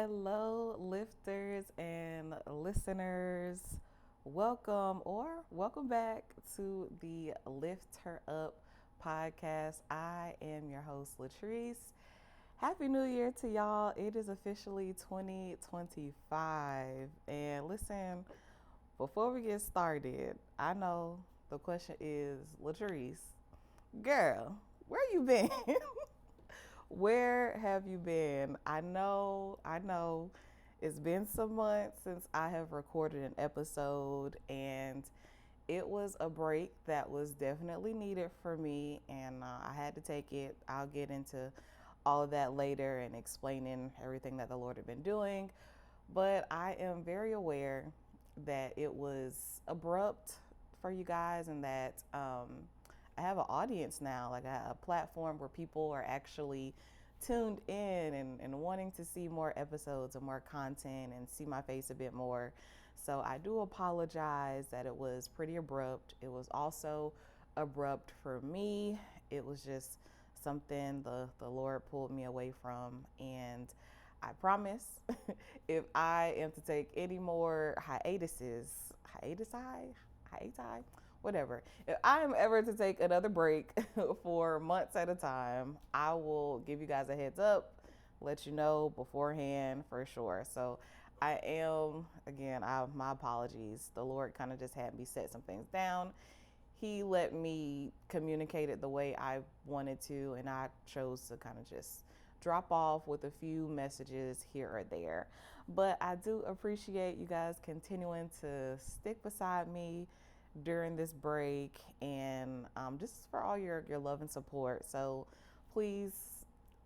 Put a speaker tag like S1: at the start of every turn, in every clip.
S1: Hello, lifters and listeners. Welcome back to the Lift Her Up podcast. I am your host, Latrice. Happy New Year to y'all. It is officially 2025. And listen, before we get started, I know the question is, Latrice, girl, where you been? Where have you been? I know it's been some months since I have recorded an episode, and it was a break that was definitely needed for me, and I had to take it. I'll get into all of that later and explaining everything that the Lord had been doing. But I am very aware that it was abrupt for you guys and that I have an audience now, like a platform where people are actually tuned in and wanting to see more episodes and more content and see my face a bit more. So I do apologize that it was pretty abrupt. It was also abrupt for me. It was just something the Lord pulled me away from. And I promise if I am to take any more hiati, whatever. If I am ever to take another break for months at a time, I will give you guys a heads up, let you know beforehand for sure. So I am, again, my apologies. The Lord kind of just had me set some things down. He let me communicate it the way I wanted to, and I chose to kind of just drop off with a few messages here or there. But I do appreciate you guys continuing to stick beside me during this break and just for all your love and support. So please,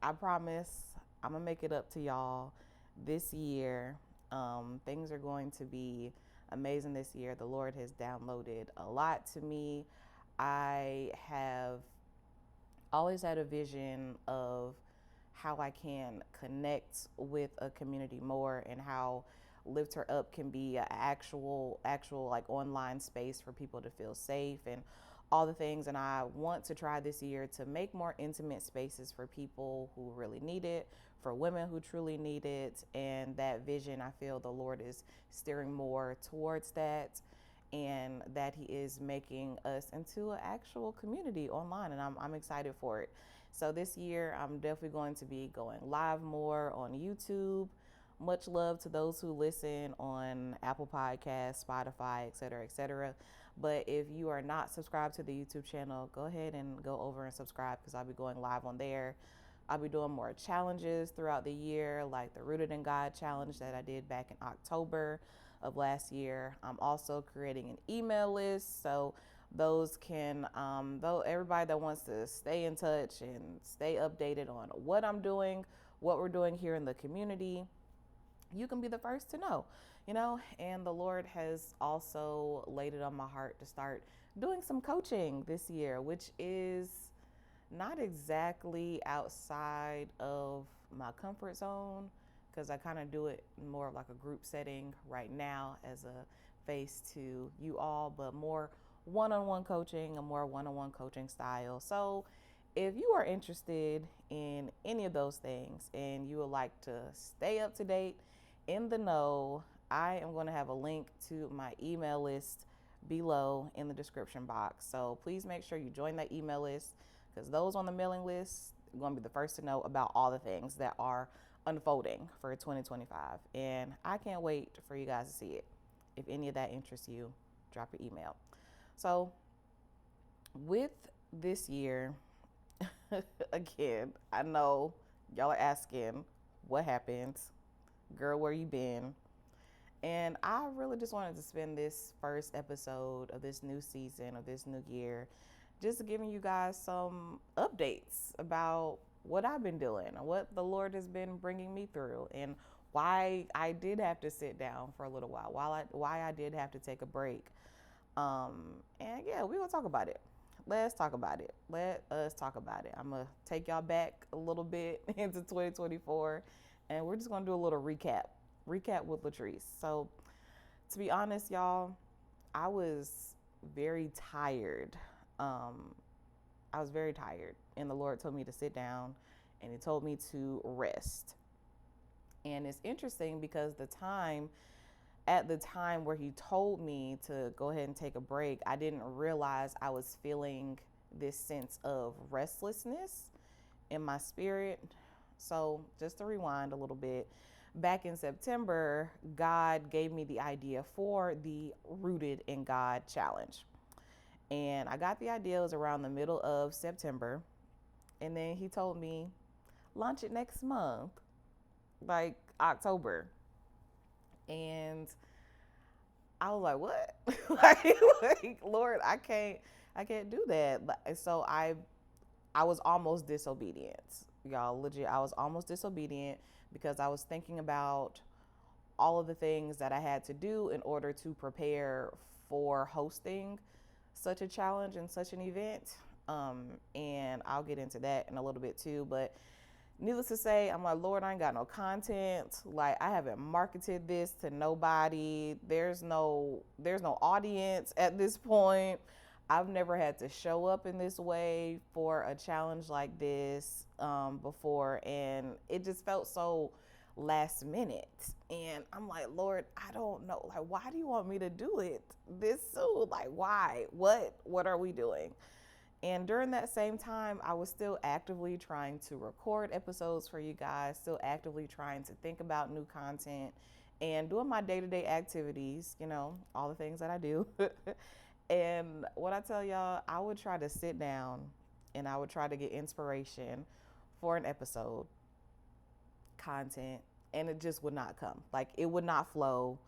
S1: I promise I'm gonna make it up to y'all this year. Things are going to be amazing this year. The Lord has downloaded a lot to me. I have always had a vision of how I can connect with a community more and how Lift Her Up can be an actual like online space for people to feel safe and all the things. And I want to try this year to make more intimate spaces for people who really need it, for women who truly need it. And that vision, I feel the Lord is steering more towards that, and that he is making us into an actual community online, and I'm excited for it. So this year I'm definitely going to be going live more on YouTube. Much love to those who listen on Apple Podcasts, Spotify, etc., etc. But if you are not subscribed to the YouTube channel, go ahead and go over and subscribe, because I'll be going live on there. I'll be doing more challenges throughout the year, like the Rooted in God challenge that I did back in October of last year. I'm also creating an email list, so those can, though everybody that wants to stay in touch and stay updated on what I'm doing, what we're doing here in the community, you can be the first to know. And the Lord has also laid it on my heart to start doing some coaching this year, which is not exactly outside of my comfort zone, because I kind of do it more of like a group setting right now as a face to you all, but more one-on-one coaching, a more one-on-one coaching style. So if you are interested in any of those things and you would like to stay up to date, in the know, I am going to have a link to my email list below in the description box. So please make sure you join that email list, because those on the mailing list are going to be the first to know about all the things that are unfolding for 2025. And I can't wait for you guys to see it. If any of that interests you, drop your email. So with this year, again, I know y'all are asking what happened. Girl, where you been? And I really just wanted to spend this first episode of this new season, of this new year, just giving you guys some updates about what I've been doing and what the Lord has been bringing me through, and why I did have to sit down for a little while, why I did have to take a break. And yeah, we're gonna talk about it. Let's talk about it. Let us talk about it. I'm gonna take y'all back a little bit into 2024, and we're just gonna do a little recap with Latrice. So, to be honest, y'all, I was very tired. Um, I was very tired, and the Lord told me to sit down, and He told me to rest. And it's interesting because at the time where he told me to go ahead and take a break, I didn't realize I was feeling this sense of restlessness in my spirit. So, just to rewind a little bit, back in September, God gave me the idea for the Rooted in God challenge. And I got the idea, it was around the middle of September. And then he told me, launch it next month, like October. And I was like, what? Lord, I can't do that. So I was almost disobedient. Y'all, legit, I was almost disobedient because I was thinking about all of the things that I had to do in order to prepare for hosting such a challenge and such an event. And I'll get into that in a little bit too. But needless to say, I'm like, Lord, I ain't got no content. Like, I haven't marketed this to nobody. There's no audience at this point. I've never had to show up in this way for a challenge like this before, and it just felt so last minute. And I'm like, Lord, I don't know. Like, why do you want me to do it this soon? Like, why? What are we doing? And during that same time, I was still actively trying to record episodes for you guys, still actively trying to think about new content and doing my day to day activities, all the things that I do. And what I tell y'all, I would try to sit down and I would try to get inspiration for an episode, content, and it just would not come. Like, it would not flow.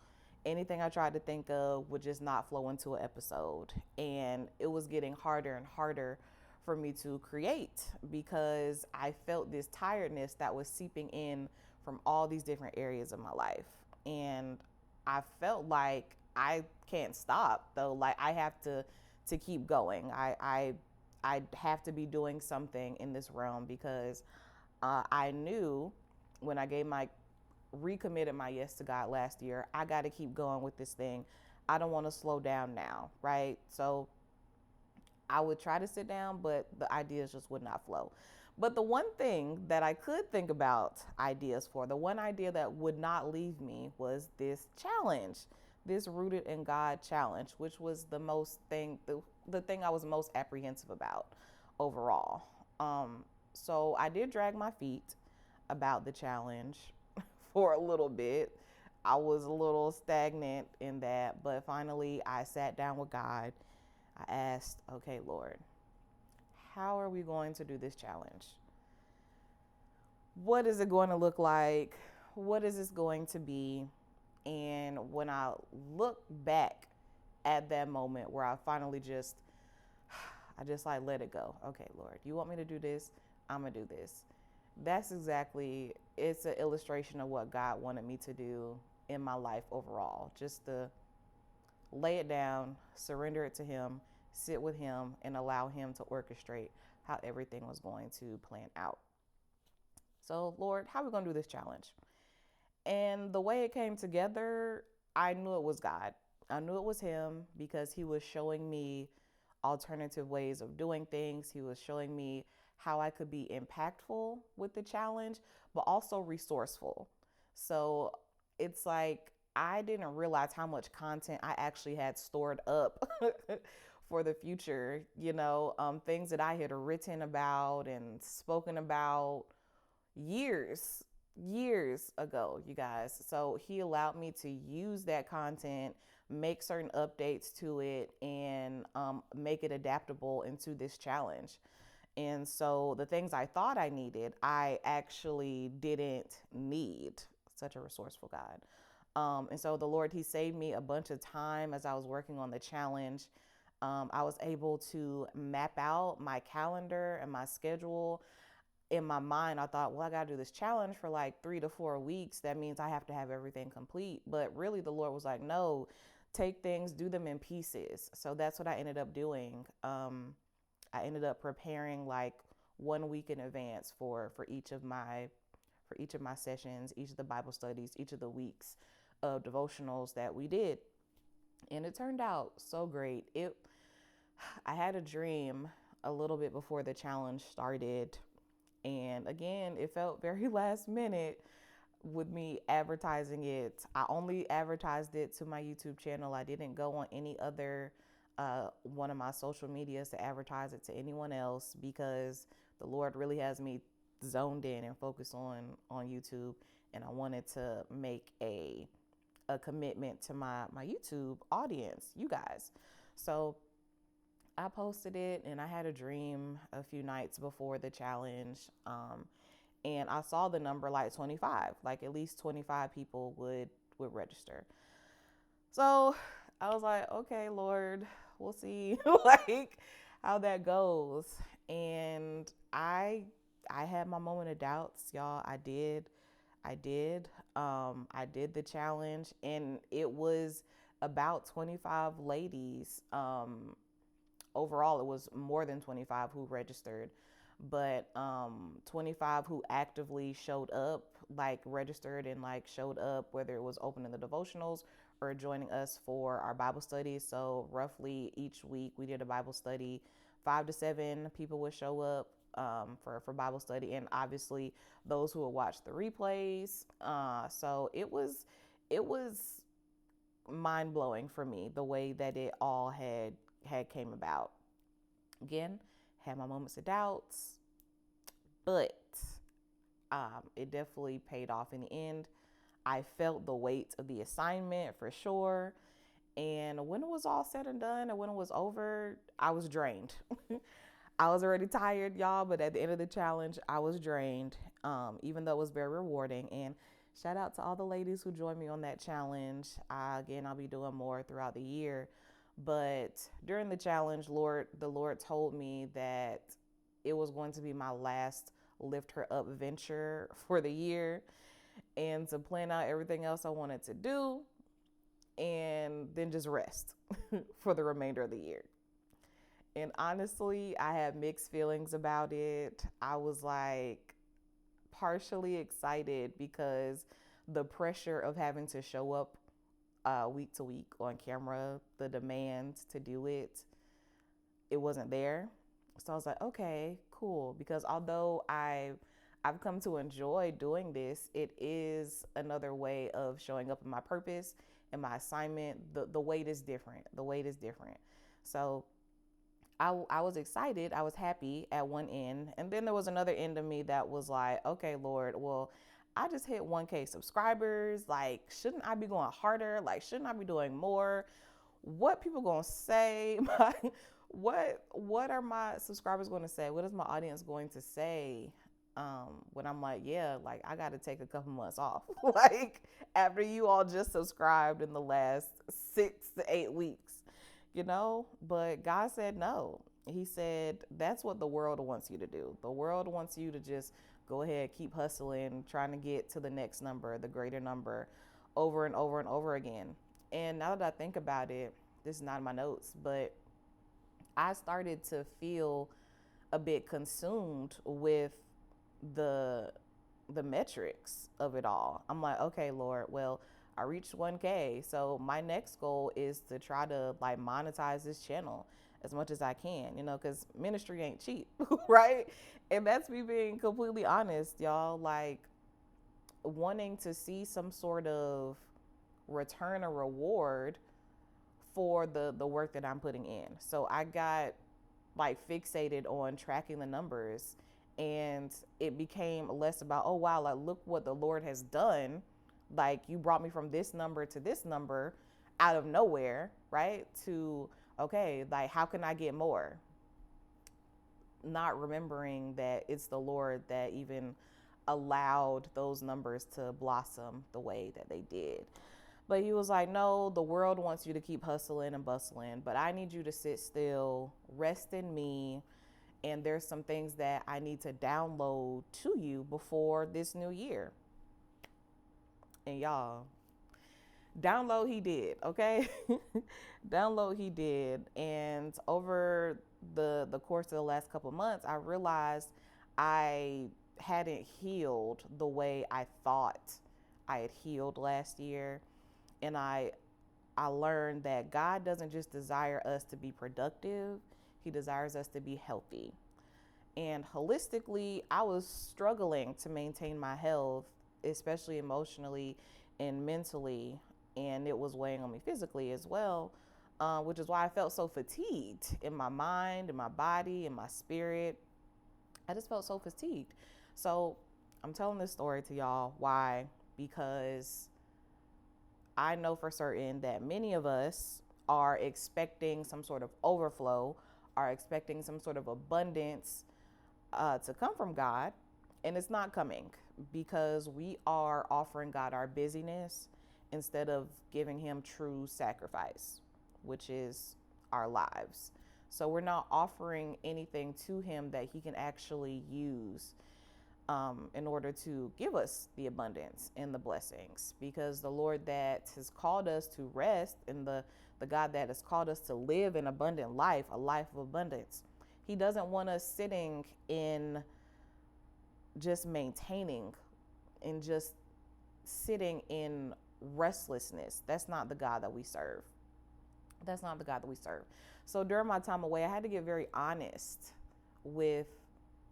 S1: Anything I tried to think of would just not flow into an episode. And it was getting harder and harder for me to create because I felt this tiredness that was seeping in from all these different areas of my life. And I felt like I can't stop though. Like, I have to keep going. I have to be doing something in this realm because I knew when I recommitted my yes to God last year, I got to keep going with this thing. I don't want to slow down now, right? So I would try to sit down, but the ideas just would not flow. But the one thing that I could think about ideas for, the one idea that would not leave me was this challenge, this Rooted in God challenge, which was the thing I was most apprehensive about overall. So I did drag my feet about the challenge for a little bit. I was a little stagnant in that, but finally I sat down with God. I asked, okay, Lord, how are we going to do this challenge? What is it going to look like? What is this going to be? And when I look back at that moment where I just like let it go. Okay, Lord, you want me to do this? I'm going to do this. It's an illustration of what God wanted me to do in my life overall. Just to lay it down, surrender it to Him, sit with Him, and allow Him to orchestrate how everything was going to plan out. So, Lord, how are we going to do this challenge? And the way it came together, I knew it was God. I knew it was Him because He was showing me alternative ways of doing things. He was showing me how I could be impactful with the challenge, but also resourceful. So it's like I didn't realize how much content I actually had stored up for the future, things that I had written about and spoken about years ago, you guys. So he allowed me to use that content, make certain updates to it, and make it adaptable into this challenge. And so the things I thought I needed, I actually didn't need. Such a resourceful God. And so the Lord, He saved me a bunch of time as I was working on the challenge. I was able to map out my calendar and my schedule. In my mind, I thought, well, I got to do this challenge for like 3 to 4 weeks. That means I have to have everything complete. But really, the Lord was like, no, take things, do them in pieces. So that's what I ended up doing. I ended up preparing like 1 week in advance for each of my sessions, each of the Bible studies, each of the weeks of devotionals that we did. And it turned out so great. I had a dream a little bit before the challenge started. And again, it felt very last minute, with me advertising it. I only advertised it to my YouTube channel. I didn't go on any other one of my social medias to advertise it to anyone else, because the Lord really has me zoned in and focused on YouTube, and I wanted to make a commitment to my YouTube audience, you guys. So I posted it, and I had a dream a few nights before the challenge. And I saw the number like 25, like at least 25 people would register. So I was like, okay, Lord, we'll see like how that goes. And I had my moment of doubts, y'all. I did. I did the challenge, and it was about 25 ladies. Overall, it was more than 25 who registered, but 25 who actively showed up, like registered and like showed up, whether it was opening the devotionals or joining us for our Bible study. So roughly each week we did a Bible study. 5 to 7 people would show up for Bible study, and obviously those who would watch the replays. So it was mind blowing for me the way that it all had came about. Again, had my moments of doubts, but it definitely paid off in the end. I felt the weight of the assignment for sure. And when it was all said and done, and when it was over, I was drained. I was already tired, y'all, but at the end of the challenge, I was drained, even though it was very rewarding. And shout out to all the ladies who joined me on that challenge. Again, I'll be doing more throughout the year. But during the challenge, the Lord told me that it was going to be my last Lift Her Up venture for the year, and to plan out everything else I wanted to do, and then just rest for the remainder of the year. And honestly, I had mixed feelings about it. I was like partially excited because the pressure of having to show up week to week on camera, the demand to do it, it wasn't there. So I was like, okay, cool. Because although I've come to enjoy doing this, it is another way of showing up in my purpose and my assignment. The weight is different. The weight is different. So I was excited. I was happy at one end. And then there was another end of me that was like, okay, Lord, well, I just hit 1K subscribers. Like, shouldn't I be going harder? Like, shouldn't I be doing more? What people gonna say? What are my subscribers going to say? What is my audience going to say? When I'm like, yeah, like I got to take a couple months off, like after you all just subscribed in the last 6 to 8 weeks, you know? But God said no. He said that's what the world wants you to do. The world wants you to just go ahead, keep hustling, trying to get to the next number, the greater number, over and over and over again. And now that I think about it, this is not in my notes, but I started to feel a bit consumed with the the metrics of it all. I'm like, okay, Lord, well, I reached 1K. So my next goal is to try to like monetize this channel as much as I can, you know, because ministry ain't cheap, right? And that's me being completely honest, y'all. Like wanting to see some sort of return or reward for the work that I'm putting in. So I got like fixated on tracking the numbers, and it became less about, oh wow, like look what the Lord has done. Like you brought me from this number to this number out of nowhere, right? To okay, like how can I get more? Not remembering that it's the Lord that even allowed those numbers to blossom the way that they did. But he was like, no, the world wants you to keep hustling and bustling, but I need you to sit still, rest in me. And there's some things that I need to download to you before this new year. And y'all, download he did, okay? Download he did. And over the course of the last couple of months, I realized I hadn't healed the way I thought I had healed last year. And I learned that God doesn't just desire us to be productive, he desires us to be healthy. And holistically, I was struggling to maintain my health especially emotionally and mentally, and it was weighing on me physically as well, which is why I felt so fatigued in my mind, in my body, in my spirit. I just felt so fatigued. So I'm telling this story to y'all. Why? Because I know for certain that many of us are expecting some sort of overflow, are expecting some sort of abundance to come from God, and it's not coming because we are offering God our busyness instead of giving Him true sacrifice, which is our lives. So we're not offering anything to Him that He can actually use in order to give us the abundance and the blessings, because the Lord that has called us to rest and the God that has called us to live an abundant life, a life of abundance, He doesn't want us sitting in just maintaining and just sitting in restlessness. That's not the God that we serve. That's not the God that we serve. So during my time away, I had to get very honest with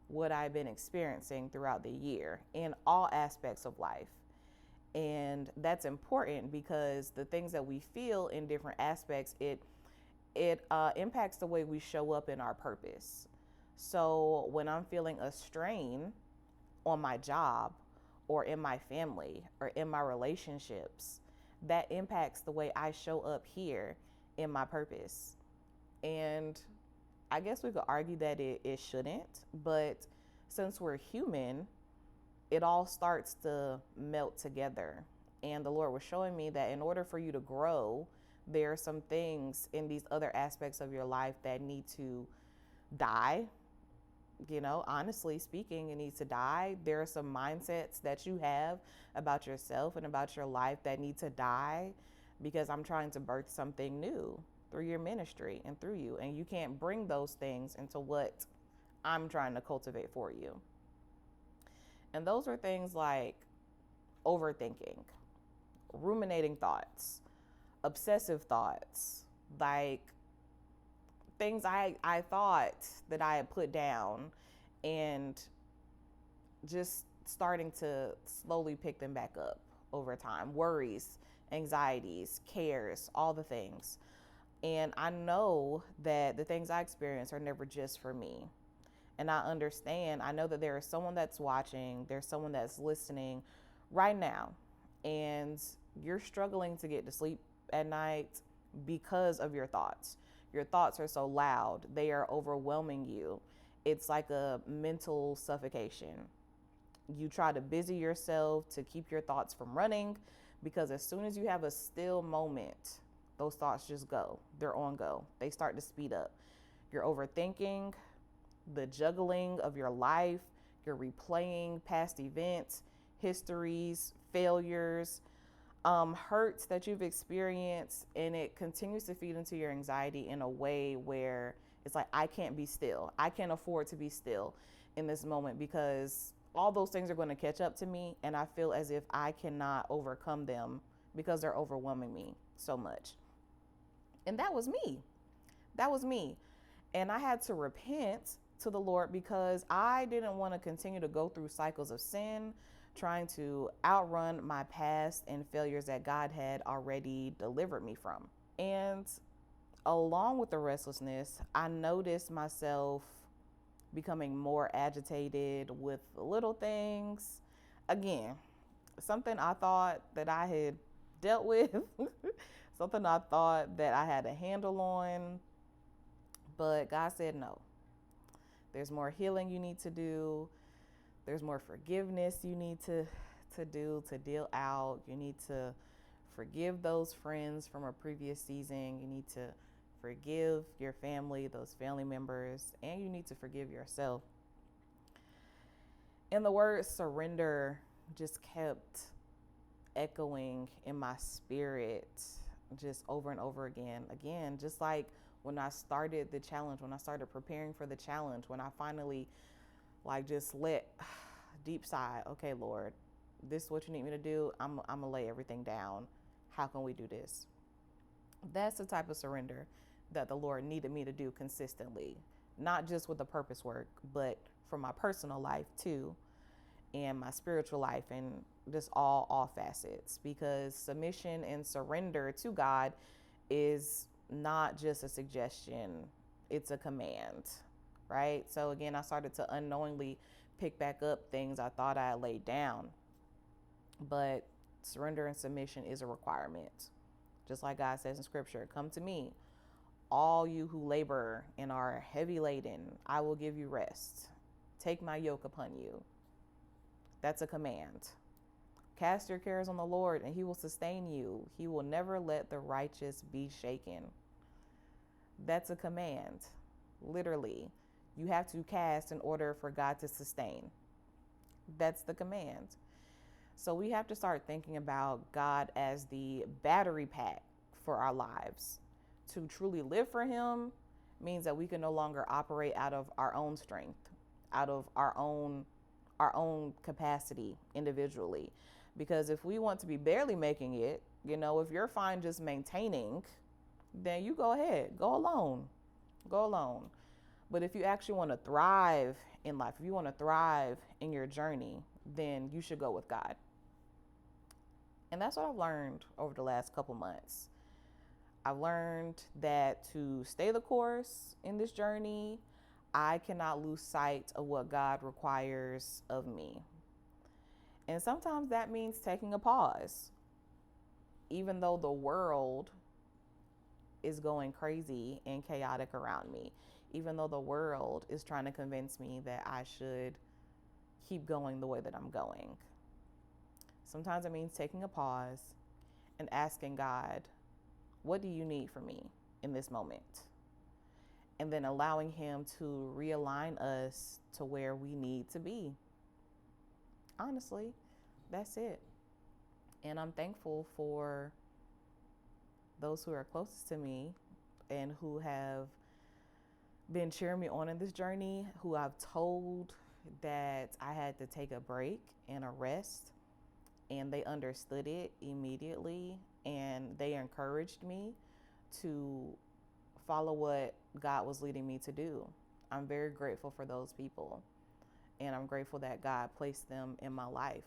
S1: what I've been experiencing throughout the year in all aspects of life. And that's important because the things that we feel in different aspects, it impacts the way we show up in our purpose. So when I'm feeling a strain on my job or in my family or in my relationships, that impacts the way I show up here in my purpose. And I guess we could argue that it shouldn't, but since we're human, it all starts to melt together. And the Lord was showing me that in order for you to grow, there are some things in these other aspects of your life that need to die. You know, honestly speaking, it needs to die. There are some mindsets that you have about yourself and about your life that need to die, because I'm trying to birth something new through your ministry and through you. And you can't bring those things into what I'm trying to cultivate for you. And those are things like overthinking, ruminating thoughts, obsessive thoughts, like things I thought that I had put down, and just starting to slowly pick them back up over time. Worries, anxieties, cares, all the things. And I know that the things I experience are never just for me. And I understand, I know that there is someone that's watching, there's someone that's listening right now, and you're struggling to get to sleep at night because of your thoughts. Your thoughts are so loud, they are overwhelming you. It's like a mental suffocation. You try to busy yourself to keep your thoughts from running, because as soon as you have a still moment, those thoughts just go. They're on go. They start to speed up. You're overthinking, the juggling of your life, you're replaying past events, histories, failures, hurts that you've experienced, and it continues to feed into your anxiety in a way where it's like, I can't be still. I can't afford to be still in this moment, because all those things are going to catch up to me, and I feel as if I cannot overcome them because they're overwhelming me so much. And that was me. That was me. And I had to repent to the Lord because I didn't want to continue to go through cycles of sin, trying to outrun my past and failures that God had already delivered me from. And along with the restlessness, I noticed myself becoming more agitated with little things. Again, something I thought that I had dealt with, something I thought that I had a handle on, but God said no. There's more healing you need to do. There's more forgiveness you need to do, to deal out. You need to forgive those friends from a previous season. You need to forgive your family, those family members, and you need to forgive yourself. And the word surrender just kept echoing in my spirit just over and over again. Again, just like when I started the challenge, when I started preparing for the challenge, when I finally just let deep sigh, okay, Lord, this is what you need me to do. I'm gonna lay everything down. How can we do this? That's the type of surrender that the Lord needed me to do consistently, not just with the purpose work, but for my personal life too, and my spiritual life, and just all facets, because submission and surrender to God is not just a suggestion, it's a command, right? So again, I started to unknowingly pick back up things I thought I had laid down, but surrender and submission is a requirement. Just like God says in scripture, come to me, all you who labor and are heavy laden, I will give you rest. Take my yoke upon you. That's a command. Cast your cares on the Lord and he will sustain you. He will never let the righteous be shaken. That's a command. Literally, you have to cast in order for God to sustain. That's the command. So we have to start thinking about God as the battery pack for our lives. To truly live for him means that we can no longer operate out of our own strength, out of our own capacity individually. Because if we want to be barely making it, if you're fine just maintaining, then you go ahead, go alone. But if you actually want to thrive in life, if you want to thrive in your journey, then you should go with God. And that's what I've learned over the last couple months. I've learned that to stay the course in this journey, I cannot lose sight of what God requires of me. And sometimes that means taking a pause. Even though the world is going crazy and chaotic around me, even though the world is trying to convince me that I should keep going the way that I'm going. Sometimes it means taking a pause and asking God, what do you need from me in this moment? And then allowing him to realign us to where we need to be. Honestly, that's it. And I'm thankful for those who are closest to me and who have been cheering me on in this journey, who I've told that I had to take a break and a rest, and they understood it immediately, and they encouraged me to follow what God was leading me to do. I'm very grateful for those people, and I'm grateful that God placed them in my life.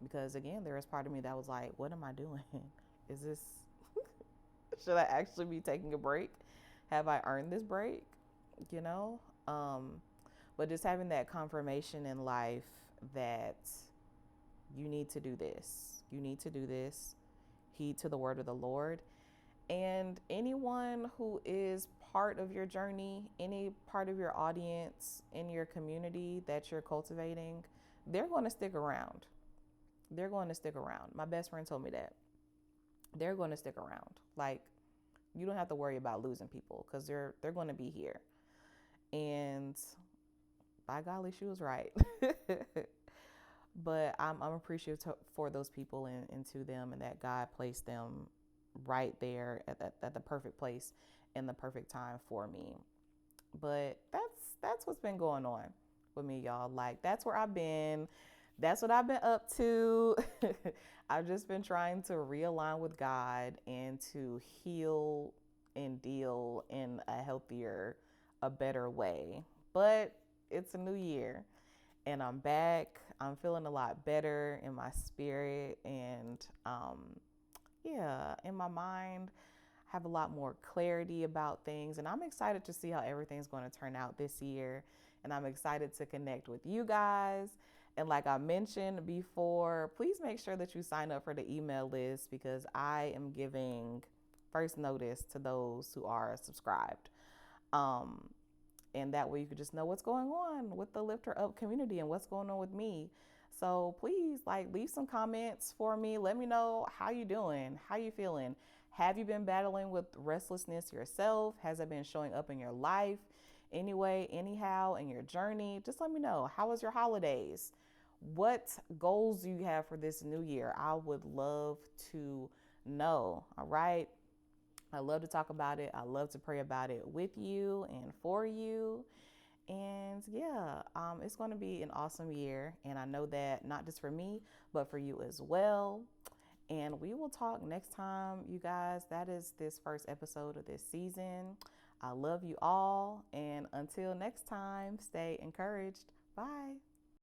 S1: Because again, there was part of me that was like, what am I doing? Is this, should I actually be taking a break? Have I earned this break? But just having that confirmation in life that you need to do this. You need to do this. Heed to the word of the Lord. And anyone who is part of your journey, any part of your audience, in your community that you're cultivating, they're going to stick around. They're going to stick around. My best friend told me that. They're going to stick around. Like, you don't have to worry about losing people because they're going to be here. And by golly, she was right. But I'm appreciative for those people and to them, and that God placed them right there at the perfect place and the perfect time for me. But that's what's been going on with me, y'all. Like, that's where I've been. That's what I've been up to. I've just been trying to realign with God and to heal and deal in a healthier, a better way. But it's a new year and I'm back. I'm feeling a lot better in my spirit and in my mind. I have a lot more clarity about things, and I'm excited to see how everything's going to turn out this year. And I'm excited to connect with you guys. And like I mentioned before, please make sure that you sign up for the email list because I am giving first notice to those who are subscribed. And that way you can just know what's going on with the Lifter Up community and what's going on with me. So please, leave some comments for me. Let me know how you doing, how you feeling. Have you been battling with restlessness yourself? Has it been showing up in your life anyway, anyhow, in your journey? Just let me know. How was your holidays? What goals do you have for this new year? I would love to know. All right. I love to talk about it. I love to pray about it with you and for you. And it's going to be an awesome year. And I know that not just for me, but for you as well. And we will talk next time, you guys. That is this first episode of this season. I love you all. And until next time, stay encouraged. Bye.